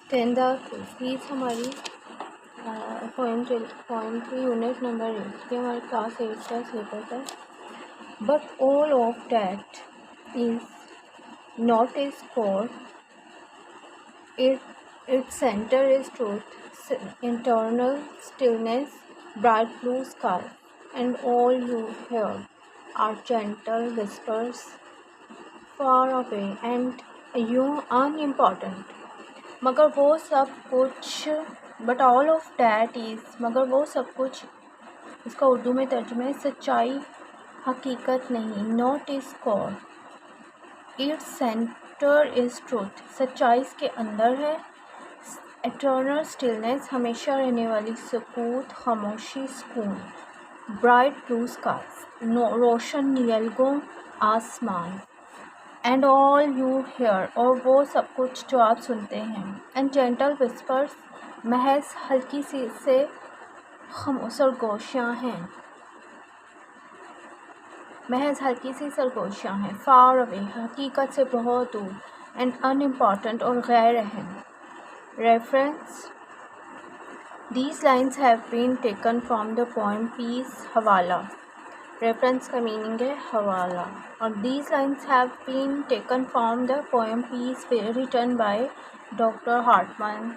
टेंदा fees हमारी point 3 unit number 8 ये हमारे क्लास 8 का सिलेबस है. But all of that is not is for its center is truth, internal stillness, bright blue sky, and all you hear are gentle whispers far away and you unimportant. मगर वो सब कुछ but all of that is मगर वो सब कुछ इसका उर्दू में तर्जुमा है सच्चाई हकीकत नहीं. Not is core its centre is truth सच्चाई इसके अंदर है. एटर्नल स्टिलनेस हमेशा रहने वाली सुकूत खामोशी सुकून. ब्राइट ब्लू स्काई रोशन नीलगों आसमान. एंड ऑल यू हेयर और वो सब कुछ जो आप सुनते हैं. एंड जेंटल विस्पर्स महज हल्की सी से सरगोशियाँ हैं. महज हल्की सी सरगोशियाँ हैं. फार अवे हकीकत से बहुत दूर. एंड अनइम्पॉर्टेंट और गैर अहम. Reference these lines have been taken from the poem piece हवाला. रेफरेंस का मीनिंग है हवाला. और these lines have been taken from the poem piece written by doctor Hartman.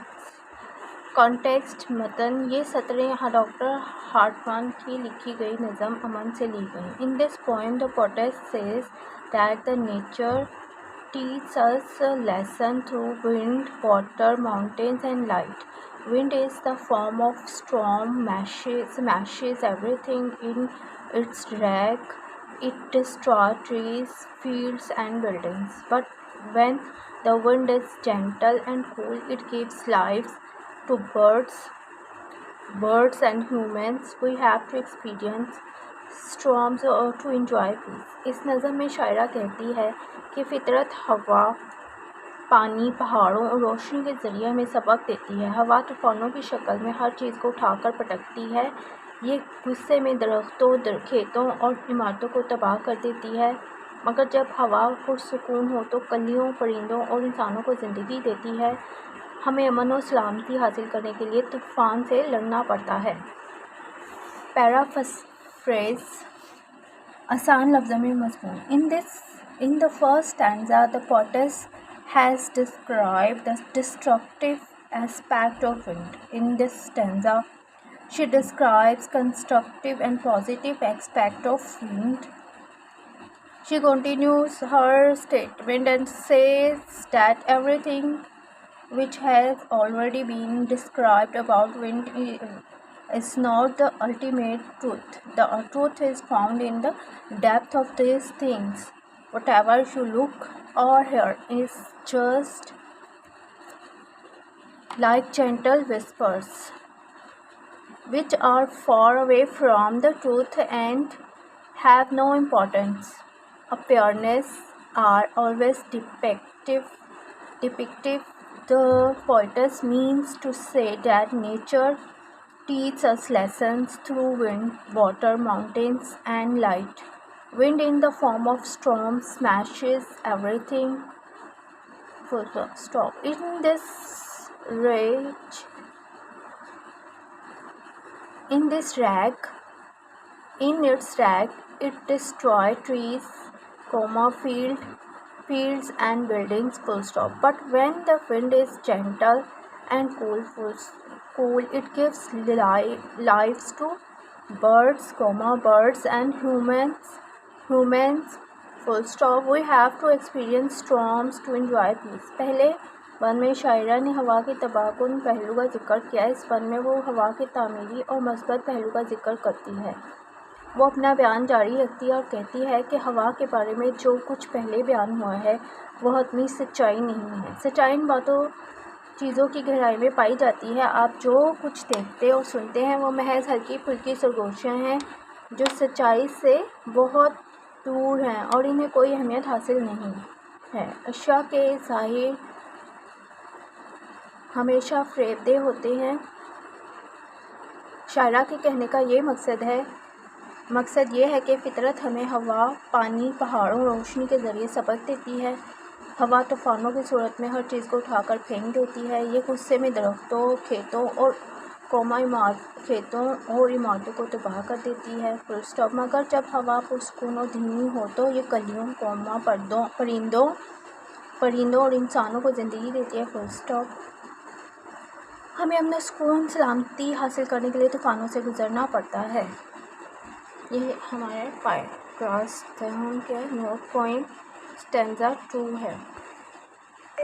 Context मतन ये सतरें डॉक्टर हार्टमैन की लिखी गई नज़म अमन से ली गई. In this poem the poet says that the nature teaches us a lesson through wind, water, mountains and light. Wind is the form of storm, smashes everything in its wake. It destroys trees, fields and buildings. But when the wind is gentle and cool, it gives life to birds and humans. We have to experience storms to enjoy peace. इस नज़म में शायरा कहती है कि फ़ितरत हवा, पानी, पहाड़ों और रोशनी के ज़रिए हमें सबक देती है. हवा तूफ़ानों की शक्ल में हर चीज़ को उठाकर पटकती है. ये गुस्से में दरख्तों, खेतों और इमारतों को तबाह कर देती है. मगर जब हवा पुरसुकून हो तो कलियों, परिंदों और इंसानों को ज़िंदगी देती है. हमें अमन और सलामती हासिल करने के लिए तूफ़ान से लड़ना पड़ता है. पैराफ्रेज आसान लफ्ज़ों में मज़मून. In the first stanza, the poetess has described the destructive aspect of wind. In this stanza, she describes constructive and positive aspect of wind. She continues her statement and says that everything which has already been described about wind is not the ultimate truth. The truth is found in the depth of these things. Whatever you look or hear is just like gentle whispers, which are far away from the truth and have no importance. Appearances are always depictive. The poetess means to say that nature teaches us lessons through wind, water, mountains, and light. Wind in the form of storm smashes everything. Full stop. In its rag, it destroys trees, fields and buildings. Full stop. But when the wind is gentle and cool, it gives lives to birds and humans. Full stop. We have to experience storms to enjoy peace. पहले one में शायरा ने हवा के तबाहकुन पहलू का जिक्र किया. इस वन में वो हवा के तामीरी और मस्बत पहलू का जिक्र करती है. वो अपना बयान जारी रखती है और कहती है कि हवा के बारे में जो कुछ पहले बयान हुआ है वह इतनी सच्चाई नहीं है. सच्चाई इन बातों चीज़ों की गहराई में पाई जाती है. आप जो कुछ देखते और सुनते हैं वो महज हल्की फुल्की सरगोशियाँ हैं जो सच्चाई से बहुत दूर हैं और इन्हें कोई अहमियत हासिल नहीं है. अशिया के ज़ाहिर हमेशा फ़रेबदेह होते हैं. शायरा के कहने का ये मकसद ये है कि फ़ितरत हमें हवा, पानी, पहाड़ों, रोशनी के ज़रिए सबक देती है. हवा तूफानों की सूरत में हर चीज़ को उठाकर फेंक देती है। ये गुस्से में दरख्तों, खेतों और इमारतों को तबाह कर देती है। Full stop. मगर जब हवा पुरसुकून और धीमी हो तो ये कलियों, परिंदों और इंसानों को ज़िंदगी देती है। Full stop. हमें अपना सुकून सलामती हासिल करने के लिए तूफ़ानों से गुज़रना पड़ता है। ये हमारे पैराग्राफ के नोट पॉइंट स्टैंजा 2 है।